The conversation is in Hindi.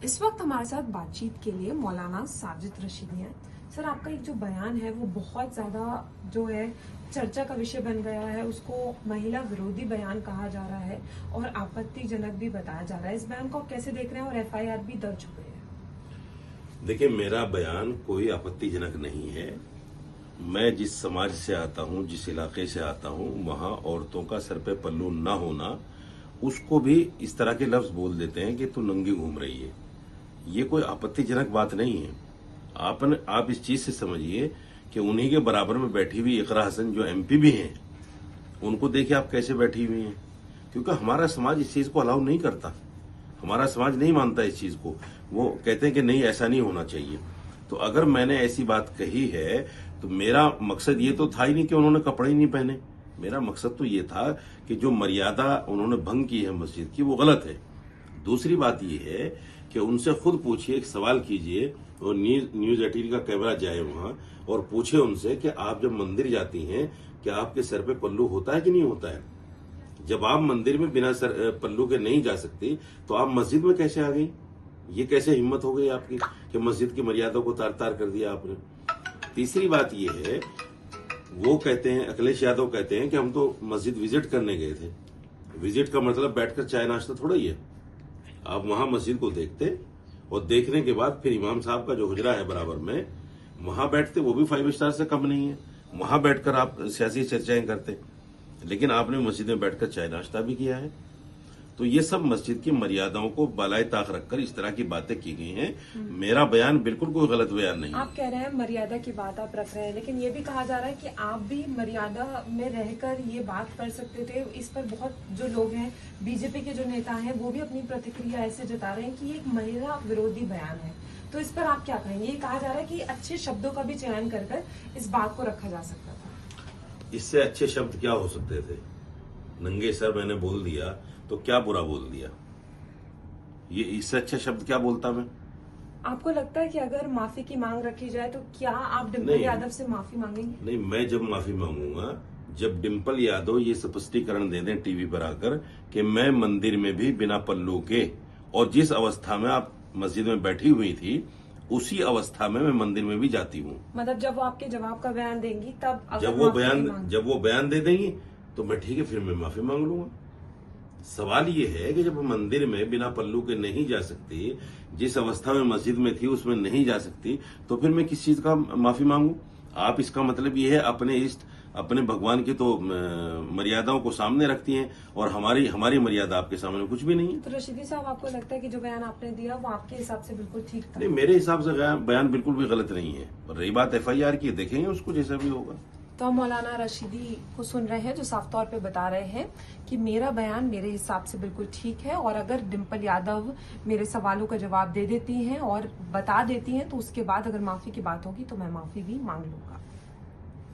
इस वक्त हमारे साथ बातचीत के लिए मौलाना साजिद रशीदी हैं। सर, आपका एक जो बयान है वो बहुत ज्यादा जो है चर्चा का विषय बन गया है। उसको महिला विरोधी बयान कहा जा रहा है और आपत्तिजनक भी बताया जा रहा है। इस बयान को आप कैसे देख रहे हैं और एफआईआर भी दर्ज हुई है? देखिए, मेरा बयान कोई आपत्तिजनक नहीं है। मैं जिस समाज से आता हूं, जिस इलाके से आता हूं, वहां औरतों का सर पे पल्लू ना होना, उसको भी इस तरह के लफ्ज बोल देते हैं कि तू नंगी घूम रही है। ये कोई आपत्तिजनक बात नहीं है। आप इस चीज से समझिए कि उन्हीं के बराबर में बैठी हुई इकरा हसन जो एमपी भी हैं, उनको देखिए आप कैसे बैठी हुई हैं। क्योंकि हमारा समाज इस चीज को अलाउ नहीं करता। हमारा समाज नहीं मानता इस चीज को। वो कहते हैं कि नहीं, ऐसा नहीं होना चाहिए। तो अगर मैंने ऐसी बात कही है तो मेरा मकसद ये तो था ही नहीं कि उन्होंने कपड़े ही नहीं पहने। मेरा मकसद तो ये था कि जो मर्यादा उन्होंने भंग की है मस्जिद की, वो गलत है। दूसरी बात ये है कि उनसे खुद पूछिए, एक सवाल कीजिए और न्यूज 18 का कैमरा जाए वहां और पूछे उनसे कि आप जब मंदिर जाती हैं क्या आपके सर पे पल्लू होता है कि नहीं होता है? जब आप मंदिर में बिना सर पल्लू के नहीं जा सकती तो आप मस्जिद में कैसे आ गई? ये कैसे हिम्मत हो गई आपकी कि मस्जिद की मर्यादा को तार तार कर दिया आपने? तीसरी बात ये है, वो कहते हैं, अखिलेश यादव कहते हैं कि हम तो मस्जिद विजिट करने गए थे। विजिट का मतलब बैठकर चाय नाश्ता थोड़ा ही है। आप वहां मस्जिद को देखते और देखने के बाद फिर इमाम साहब का जो हुजरा है बराबर में, वहां बैठते। वो भी 5 स्टार से कम नहीं है। वहां बैठकर आप सियासी चर्चाएं करते, लेकिन आपने मस्जिद में बैठकर चाय नाश्ता भी किया है। तो ये सब मस्जिद की मर्यादाओं को बालाए ताक रखकर इस तरह की बातें की गई हैं। मेरा बयान बिल्कुल कोई गलत बयान नहीं है। आप कह रहे हैं मर्यादा की बात आप रख रहे हैं, लेकिन ये भी कहा जा रहा है कि आप भी मर्यादा में रहकर ये बात कर सकते थे। इस पर बहुत जो लोग हैं, बीजेपी के जो नेता हैं, वो भी अपनी प्रतिक्रिया ऐसे जता रहे हैं कि ये एक महिला विरोधी बयान है। तो इस पर आप क्या कहेंगे? ये कहा जा रहा है कि अच्छे शब्दों का भी चयन कर इस बात को रखा जा सकता था। इससे अच्छे शब्द क्या हो सकते थे? नंगे सर मैंने बोल दिया तो क्या बुरा बोल दिया? ये इससे अच्छा शब्द क्या बोलता मैं? आपको लगता है कि अगर माफी की मांग रखी जाए तो क्या आप डिम्पल यादव से माफी मांगेंगे? नहीं, मैं जब माफी मांगूंगा जब डिम्पल यादव ये स्पष्टीकरण दे दें टीवी पर आकर कि मैं मंदिर में भी बिना पल्लू के, और जिस अवस्था में आप मस्जिद में बैठी हुई थी उसी अवस्था में मैं मंदिर में भी जाती हूँ। मतलब जब वो आपके जवाब का बयान देंगी तब जब वो बयान दे देंगी तो मैं ठीक है, फिर मैं माफी मांग लूंगा। सवाल ये है कि जब मंदिर में बिना पल्लू के नहीं जा सकती, जिस अवस्था में मस्जिद में थी उसमें नहीं जा सकती, तो फिर मैं किस चीज का माफी मांगू? आप इसका मतलब ये है अपने इष्ट, अपने भगवान की तो मर्यादाओं को सामने रखती हैं और हमारी मर्यादा आपके सामने कुछ भी नहीं है। तो रशीदी साहब, आपको लगता है कि जो बयान आपने दिया वो आपके हिसाब से बिल्कुल ठीक था? नहीं, मेरे हिसाब से बयान बिल्कुल भी गलत नहीं है। और रही बात एफआईआर की, देखेंगे उसको जैसा भी होगा। तो हम मौलाना रशीदी को सुन रहे हैं जो साफ तौर पे बता रहे हैं कि मेरा बयान मेरे हिसाब से बिल्कुल ठीक है, और अगर डिम्पल यादव मेरे सवालों का जवाब दे देती हैं और बता देती हैं तो उसके बाद अगर माफी की बात होगी तो मैं माफी भी मांग लूंगा।